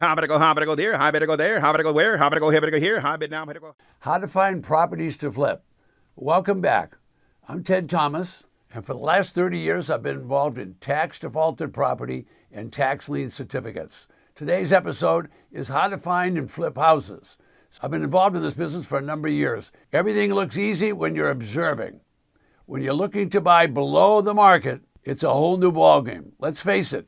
How better go, how better go there, how better go there, how better go where, how better go here, how better now, how better go. How to find properties to flip. Welcome back. I'm Ted Thomas, and for the last 30 years, I've been involved in tax defaulted property and tax lien certificates. Today's episode is how to find and flip houses. I've been involved in this business for a number of years. Everything looks easy when you're observing. When you're looking to buy below the market, it's a whole new ballgame. Let's face it,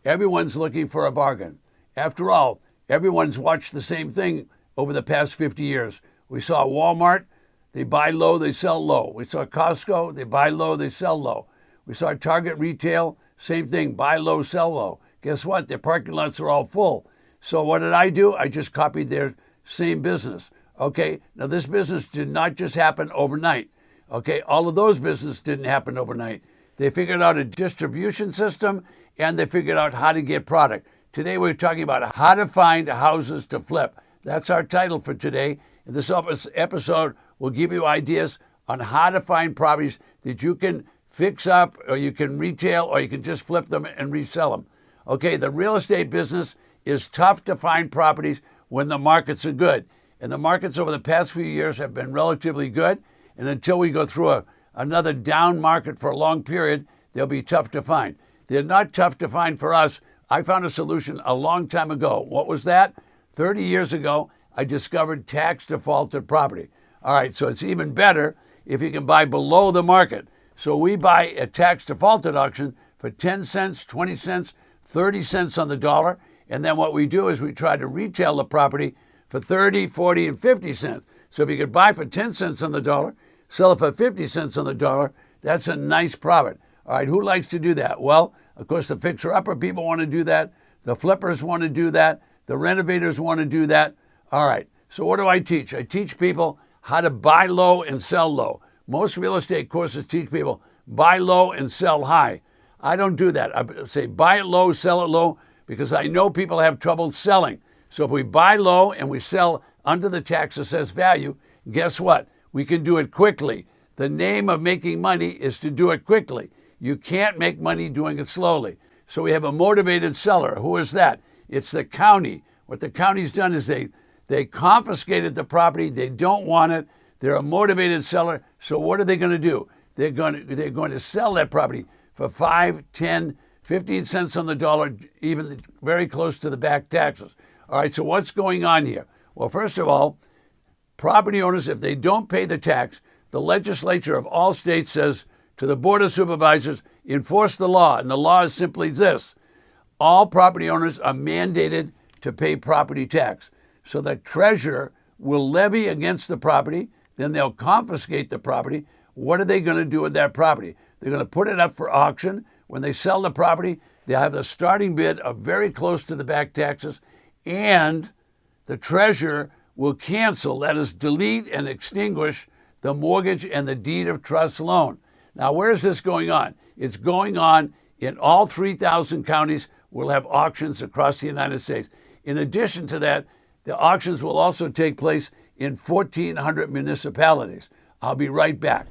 everyone's looking for a bargain. After all, everyone's watched the same thing over the past 50 years. We saw Walmart, they buy low, they sell low. We saw Costco, they buy low, they sell low. We saw Target Retail, same thing, buy low, sell low. Guess what? Their parking lots are all full. So what did I do? I just copied their same business. Okay, now this business did not just happen overnight. Okay, all of those businesses didn't happen overnight. They figured out a distribution system and they figured out how to get product. Today we're talking about how to find houses to flip. That's our title for today. And this episode will give you ideas on how to find properties that you can fix up or you can retail or you can just flip them and resell them. Okay, the real estate business is tough to find properties when the markets are good. And the markets over the past few years have been relatively good. And until we go through another down market for a long period, they'll be tough to find. They're not tough to find for us. I found a solution a long time ago. What was that? 30 years ago, I discovered tax defaulted property. All right, so it's even better if you can buy below the market. So we buy a tax defaulted auction for 10 cents, 20 cents, 30 cents on the dollar. And then what we do is we try to retail the property for 30, 40, and 50 cents. So if you could buy for 10 cents on the dollar, sell it for 50 cents on the dollar, that's a nice profit. All right, who likes to do that? Well, of course, the fixer-upper people want to do that. The flippers want to do that. The renovators want to do that. All right, so what do I teach? I teach people how to buy low and sell low. Most real estate courses teach people buy low and sell high. I don't do that. I say buy it low, sell it low, because I know people have trouble selling. So if we buy low and we sell under the tax assessed value, guess what? We can do it quickly. The name of making money is to do it quickly. You can't make money doing it slowly. So we have a motivated seller. Who is that? It's the county. What the county's done is they confiscated the property. They don't want it. They're a motivated seller. So what are they going to do? They're going to sell that property for 5, 10, 15 cents on the dollar, even very close to the back taxes. All right, so what's going on here? Well, first of all, property owners, if they don't pay the tax, the legislature of all states says to the Board of Supervisors, enforce the law. And the law is simply this. All property owners are mandated to pay property tax. So the treasurer will levy against the property, then they'll confiscate the property. What are they going to do with that property? They're going to put it up for auction. When they sell the property, they'll have the starting bid of very close to the back taxes, and the treasurer will cancel, that is, delete and extinguish the mortgage and the deed of trust loan. Now, where is this going on? It's going on in all 3,000 counties. We'll have auctions across the United States. In addition to that, the auctions will also take place in 1,400 municipalities. I'll be right back.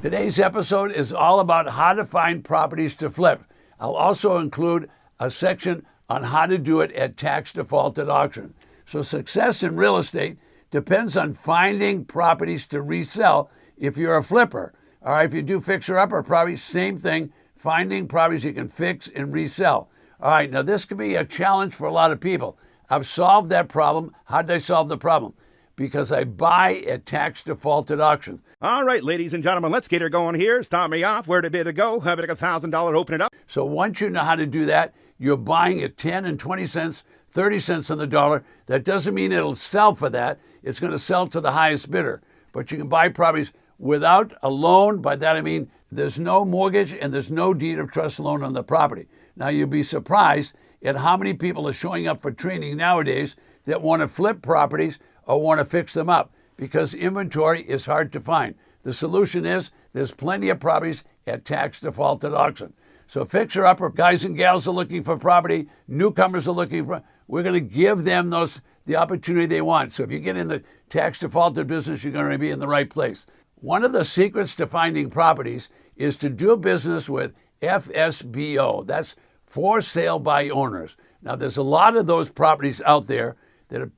Today's episode is all about how to find properties to flip. I'll also include a section on how to do it at tax defaulted auction. So success in real estate depends on finding properties to resell if you're a flipper. All right, if you do fixer-upper properties, same thing, finding properties you can fix and resell. All right, now this can be a challenge for a lot of people. I've solved that problem. How did I solve the problem? Because I buy at tax defaulted auction. All right, ladies and gentlemen, let's get her going here. Start me off. Where to bid to go? Have it $1,000, open it up. So once you know how to do that, you're buying at 10 and 20 cents, 30 cents on the dollar. That doesn't mean it'll sell for that. It's going to sell to the highest bidder. But you can buy properties without a loan. By that I mean there's no mortgage and there's no deed of trust loan on the property. Now you'll be surprised at how many people are showing up for training nowadays that want to flip properties or want to fix them up because inventory is hard to find. The solution is there's plenty of properties at tax defaulted auction. So fixer-upper guys and gals are looking for property, newcomers are looking for, we're going to give them the opportunity they want. So if you get in the tax defaulted business, you're going to be in the right place. One of the secrets to finding properties is to do business with FSBO. That's for sale by owners. Now, there's a lot of those properties out there that are,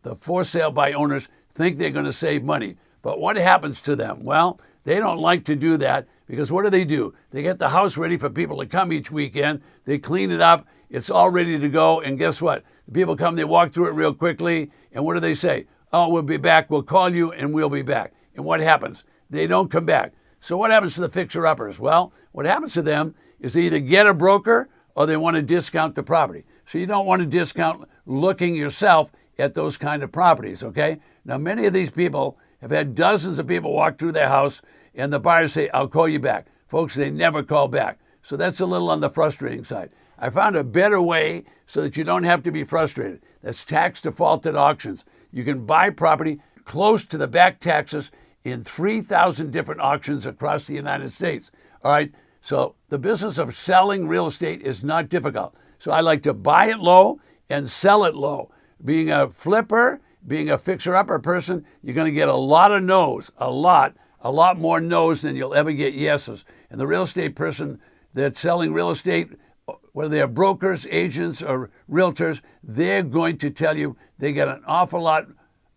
the for sale by owners think they're going to save money. But what happens to them? Well, they don't like to do that because what do? They get the house ready for people to come each weekend. They clean it up. It's all ready to go. And guess what? The people come, they walk through it real quickly. And what do they say? Oh, we'll be back. We'll call you and we'll be back. And what happens? They don't come back. So what happens to the fixer-uppers? Well, what happens to them is they either get a broker or they want to discount the property. So you don't want to discount looking yourself at those kind of properties, okay? Now, many of these people have had dozens of people walk through their house and the buyers say, I'll call you back. Folks, they never call back. So that's a little on the frustrating side. I found a better way so that you don't have to be frustrated. That's tax defaulted auctions. You can buy property close to the back taxes in 3,000 different auctions across the United States. All right, so the business of selling real estate is not difficult. So I like to buy it low and sell it low. Being a flipper, being a fixer-upper person, you're going to get a lot of no's, a lot more no's than you'll ever get yeses. And the real estate person that's selling real estate, whether they're brokers, agents, or realtors, they're going to tell you they get an awful lot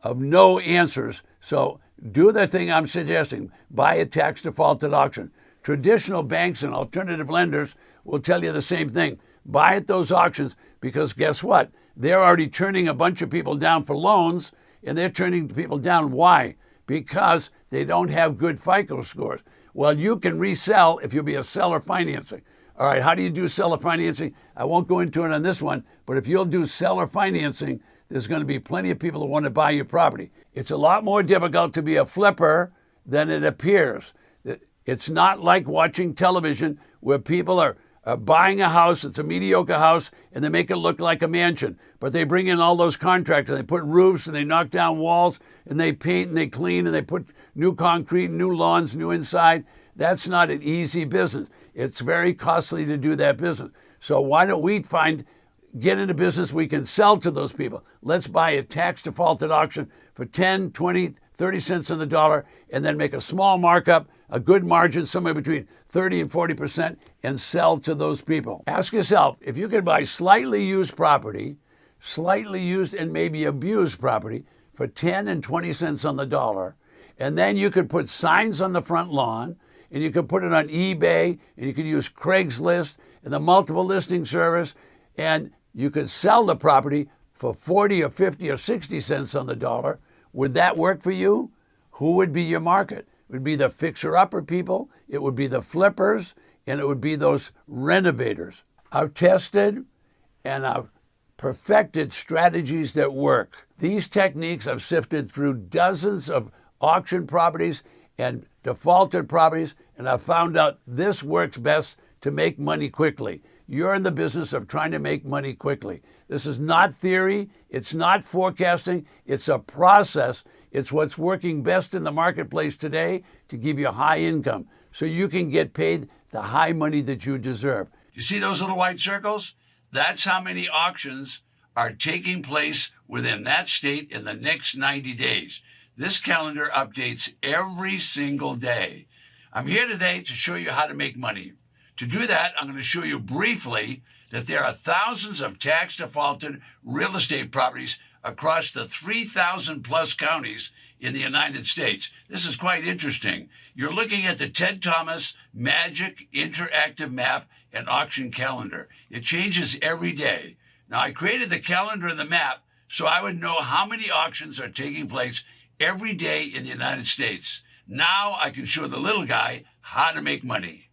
of no answers. So do the thing I'm suggesting. Buy a tax defaulted auction. Traditional banks and alternative lenders will tell you the same thing. Buy at those auctions because guess what? They're already turning a bunch of people down for loans, and they're turning people down. Why? Because they don't have good FICO scores. Well, you can resell if you'll be a seller financing. All right, how do you do seller financing? I won't go into it on this one, but if you'll do seller financing, there's going to be plenty of people that want to buy your property. It's a lot more difficult to be a flipper than it appears. It's not like watching television where people are buying a house, it's a mediocre house, and they make it look like a mansion. But they bring in all those contractors, they put roofs and they knock down walls and they paint and they clean and they put new concrete, new lawns, new inside. That's not an easy business. It's very costly to do that business. So why don't we get into business we can sell to those people? Let's buy a tax defaulted auction for 10, 20, 30 cents on the dollar and then make a small markup, a good margin, somewhere between 30 and 40%, and sell to those people. Ask yourself, if you could buy slightly used property, slightly used and maybe abused property for 10 and 20 cents on the dollar, and then you could put signs on the front lawn, and you could put it on eBay, and you could use Craigslist and the multiple listing service, and you could sell the property for 40 or 50 or 60 cents on the dollar. Would that work for you? Who would be your market? It would be the fixer-upper people, it would be the flippers, and it would be those renovators. I've tested and I've perfected strategies that work. These techniques I've sifted through dozens of auction properties and defaulted properties, and I've found out this works best to make money quickly. You're in the business of trying to make money quickly. This is not theory. It's not forecasting. It's a process. It's what's working best in the marketplace today to give you high income so you can get paid the high money that you deserve. You see those little white circles? That's how many auctions are taking place within that state in the next 90 days. This calendar updates every single day. I'm here today to show you how to make money. To do that, I'm going to show you briefly that there are thousands of tax defaulted real estate properties across the 3,000 plus counties in the United States. This is quite interesting. You're looking at the Ted Thomas Magic Interactive Map and Auction Calendar. It changes every day. Now, I created the calendar and the map so I would know how many auctions are taking place every day in the United States. Now I can show the little guy how to make money.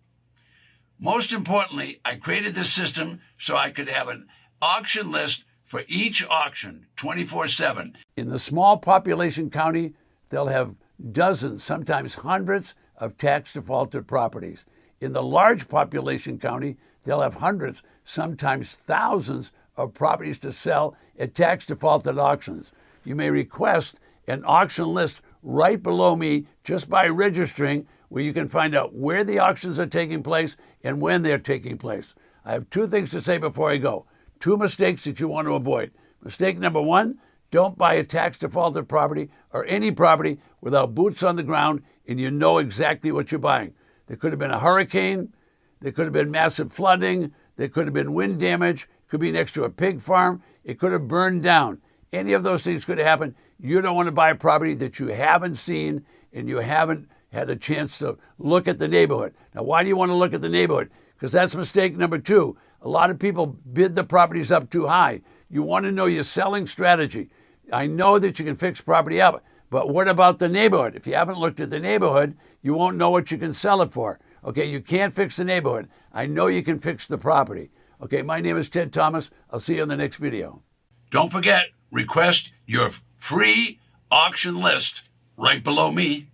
Most importantly, I created this system so I could have an auction list for each auction 24/7. In the small population county, they'll have dozens, sometimes hundreds of tax defaulted properties. In the large population county, they'll have hundreds, sometimes thousands of properties to sell at tax defaulted auctions. You may request an auction list right below me just by registering, where you can find out where the auctions are taking place and when they're taking place. I have two things to say before I go. Two mistakes that you want to avoid. Mistake number one, don't buy a tax defaulted property or any property without boots on the ground and you know exactly what you're buying. There could have been a hurricane. There could have been massive flooding. There could have been wind damage. It could be next to a pig farm. It could have burned down. Any of those things could have happened. You don't want to buy a property that you haven't seen and you haven't had a chance to look at the neighborhood. Now, why do you want to look at the neighborhood? Because that's mistake number two. A lot of people bid the properties up too high. You want to know your selling strategy. I know that you can fix property up, but what about the neighborhood? If you haven't looked at the neighborhood, you won't know what you can sell it for. Okay, you can't fix the neighborhood. I know you can fix the property. Okay, my name is Ted Thomas. I'll see you on the next video. Don't forget, request your free auction list right below me.